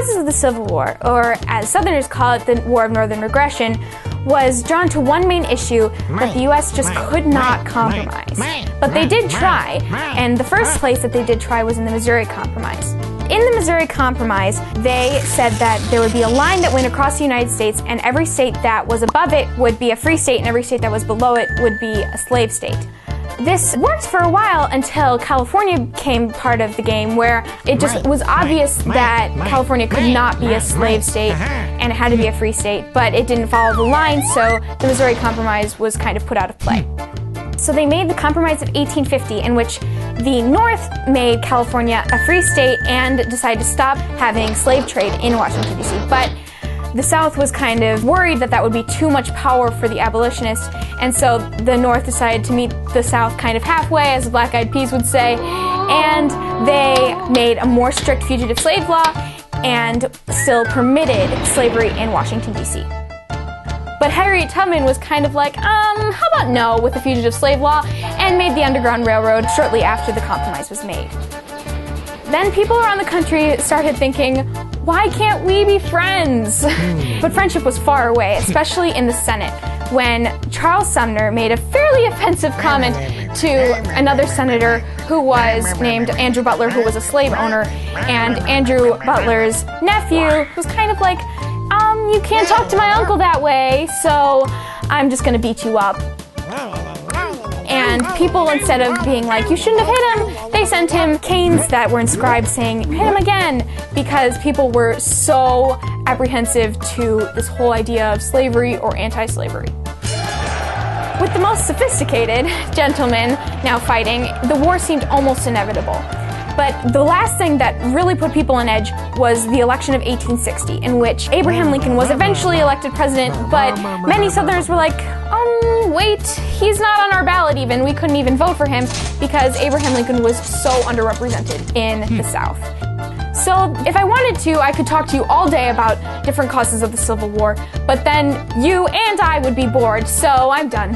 causes of the Civil War, or as Southerners call it, the War of Northern Regression, was drawn to one main issue that the U.S. just could not compromise. But they did try, and the first place that they did try was in the Missouri Compromise. In the Missouri Compromise, they said that there would be a line that went across the United States, and every state that was above it would be a free state, and every state that was below it would be a slave state. This worked for a while until California became part of the game, where it just was obvious that California could not be a slave state and it had to be a free state, but it didn't follow the line, so the Missouri Compromise was kind of put out of play. So they made the Compromise of 1850, in which the North made California a free state and decided to stop having slave trade in Washington, D.C. But the South was kind of worried that that would be too much power for the abolitionists, and so the North decided to meet the South kind of halfway, as the Black Eyed Peas would say, and they made a more strict fugitive slave law and still permitted slavery in Washington, D.C. But Harriet Tubman was kind of like, how about no with the fugitive slave law, and made the Underground Railroad shortly after the compromise was made. Then people around the country started thinking, why can't we be friends? But friendship was far away, especially in the Senate, when Charles Sumner made a fairly offensive comment to another senator who was named Andrew Butler, who was a slave owner, and Andrew Butler's nephew was kind of like, you can't talk to my uncle that way, so I'm just gonna beat you up. And people, instead of being like, you shouldn't have hit him, they sent him canes that were inscribed saying, hit him again, because people were so apprehensive to this whole idea of slavery or anti-slavery. With the most sophisticated gentlemen now fighting, the war seemed almost inevitable. But the last thing that really put people on edge was the election of 1860, in which Abraham Lincoln was eventually elected president, but many Southerners were like, wait, he's not on our ballot even. We couldn't even vote for him because Abraham Lincoln was so underrepresented in the South. So if I wanted to, I could talk to you all day about different causes of the Civil War, but then you and I would be bored, so I'm done.